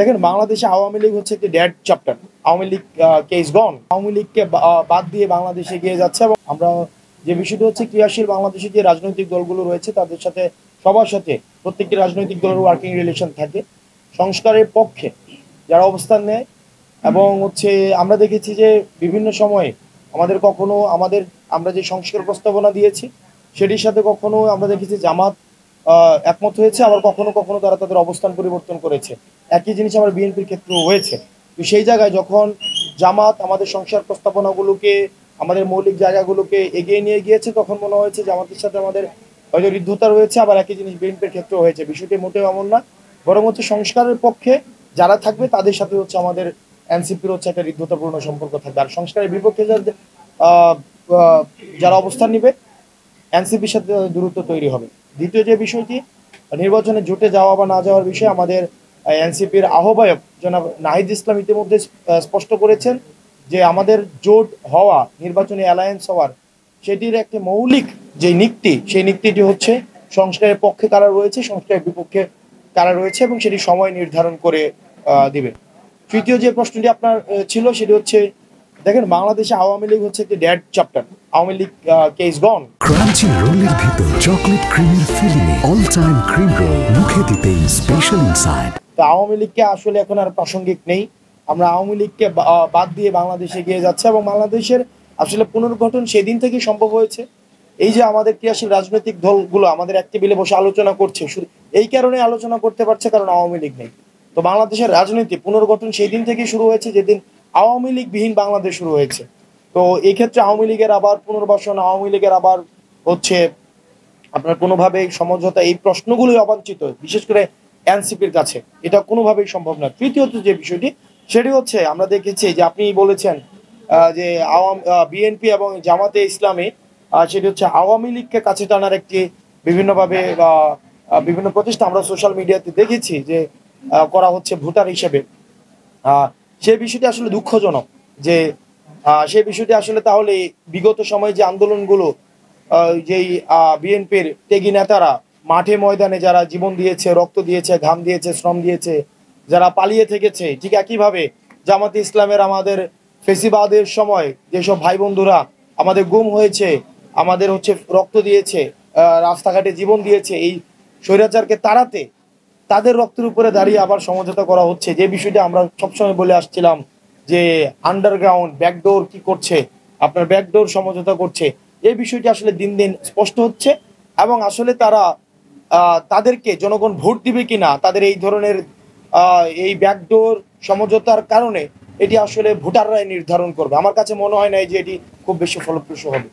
দেখেন, বাংলাদেশে আওয়ামী লীগ হচ্ছে একটি dead chapter. Awami League case gone. আওয়ামী লীগকে বাদ দিয়ে বাংলাদেশে এগিয়ে যাচ্ছে এবং আমরা যে বিষয়টি হচ্ছে ক্রিয়াশীল বাংলাদেশে যে রাজনৈতিক দলগুলো রয়েছে তাদের সাথে সবার সাথে প্রত্যেকটি রাজনৈতিক দলের ওয়ার্কিং রিলেশন থাকে, সংস্কারের পক্ষে যারা অবস্থান নেয়। এবং হচ্ছে আমরা দেখেছি যে বিভিন্ন সময়ে আমরা যে সংস্কার প্রস্তাবনা দিয়েছি সেটির সাথে কখনো আমরা দেখেছি জামাত একমত হয়েছে, আবার কখনো কখনো তারা তাদের অবস্থান পরিবর্তন করেছে। একই জিনিস আমার বিএনপির ক্ষেত্রেও হয়েছে। তো সেই জায়গায় যখন জামাত আমাদের সংস্কার প্রস্তাবনাগুলোকে, আমাদের মৌলিক জায়গাগুলোকে এগিয়ে নিয়ে গিয়েছে, তখন মনে হয়েছে জামাতের সাথে আমাদের হয়তো হৃদ্যতা রয়েছে। আবার একই জিনিস বিএনপির ক্ষেত্রেও হয়েছে। বিষয়টি মোটেও এমন না, বরং হচ্ছে সংস্কারের পক্ষে যারা থাকবে তাদের সাথে হচ্ছে আমাদের এনসিপির হচ্ছে একটা হৃদ্যতাপূর্ণ সম্পর্ক থাকবে। আর সংস্কারের বিপক্ষে যারা অবস্থান নিবে এনসিপির সাথে দূরত্ব তৈরি হবে। দ্বিতীয় যে বিষয়টি, নির্বাচনে জোটে যাওয়া বা না যাওয়ার বিষয়ে আমাদের এনসিপির আহ্বায়ক জনাব নাহিদ ইসলাম ইতিমধ্যে স্পষ্ট করেছেন যে আমাদের জোট হওয়া, নির্বাচনী অ্যালায়েন্স হওয়ার সেটির একটি মৌলিক যে নীতি, সেই নীতিটি হচ্ছে সংস্কারের পক্ষে কারা রয়েছে, সংস্কারের বিপক্ষে কারা রয়েছে, এবং সেটি সময় নির্ধারণ করে দিবে। তৃতীয় যে প্রশ্নটি আপনার ছিল সেটি হচ্ছে, দেখেন, বাংলাদেশে আওয়ামী লীগ হচ্ছে একটি dead chapter. Awami League case gone. Crunchy রোলের ভিতর চকলেট ক্রিমের filling, all time cream roll, মুখে দিতেই স্পেশাল ইনসাইড। তো আওয়ামী লীগকে আসলে এখন আর প্রাসঙ্গিক নেই। আমরা আওয়ামী লীগকে বাদ দিয়ে বাংলাদেশে এগিয়ে যাচ্ছে এবং বাংলাদেশের আসলে পুনর্গঠন সেদিন থেকেই সম্ভব হয়েছে। এই যে আমাদের ক্রিয়াশীল রাজনৈতিক দলগুলো আমাদের এক টেবিলে বসে আলোচনা করছে, শুধু এই কারণে আলোচনা করতে পারছে কারণ আওয়ামী লীগ নেই। তো বাংলাদেশের রাজনীতি পুনর্গঠন সেই দিন থেকেই শুরু হয়েছে যেদিন আওয়ামী লীগবিহীন বাংলাদেশ শুরু হয়েছে। তো এই ক্ষেত্রে আওয়ামী লীগের আবার পুনর্বাসন, আওয়ামী লীগের আবার হচ্ছে আপনার কোনোভাবেই সমঝোতা, এই প্রশ্নগুলোই অবাঞ্ছিত, বিশেষ করে এনসিপির কাছে এটা কোনোভাবেই সম্ভব না। তৃতীয়ত যে বিষয়টি সেটি হচ্ছে, আমরা দেখেছি যে আপনি বলেছেন যে বিএনপি এবং জামাতে ইসলামী, সেটি হচ্ছে আওয়ামী লীগকে কাছে টানার একটি বিভিন্নভাবে বিভিন্ন প্রতিষ্ঠান আমরা সোশ্যাল মিডিয়াতে দেখেছি যে করা হচ্ছে ভোটার হিসেবে। সেই বিষয়টি আসলে দুঃখজনক যে সেই বিষয়টি আসলে তাহলে বিগত সময়ে যে আন্দোলনগুলো, যেই বিএনপির ত্যাগী নেতারা মাঠে ময়দানে যারা জীবন দিয়েছে, রক্ত দিয়েছে, ঘাম দিয়েছে, শ্রম দিয়েছে, যারা পালিয়ে থেকেছে, ঠিক একইভাবে জামাতে ইসলামের আমাদের ফেসিবাদের সময় যেসব ভাই বন্ধুরা আমাদের গুম হয়েছে, আমাদের হচ্ছে রক্ত দিয়েছে, রাস্তাঘাটে জীবন দিয়েছে, এই স্বৈরাচারকে তাড়াতে তাদের রক্তের উপরে দাঁড়িয়ে আবার সমঝোতা করা হচ্ছে। যে বিষয়টা আমরা সবসময় বলে আসছিলাম যে আন্ডারগ্রাউন্ড ব্যাকডোর কি করছে, আপনার ব্যাকডোর সমঝোতা করছে, এই বিষয়টি আসলে দিন দিন স্পষ্ট হচ্ছে। এবং আসলে তাদেরকে জনগণ ভোট দিবে কিনা, তাদের এই ধরনের এই ব্যাকডোর সমঝোতার কারণে এটি আসলে ভোটাররাই নির্ধারণ করবে। আমার কাছে মনে হয় না যে এটি খুব বেশি ফলপ্রসূ হবে।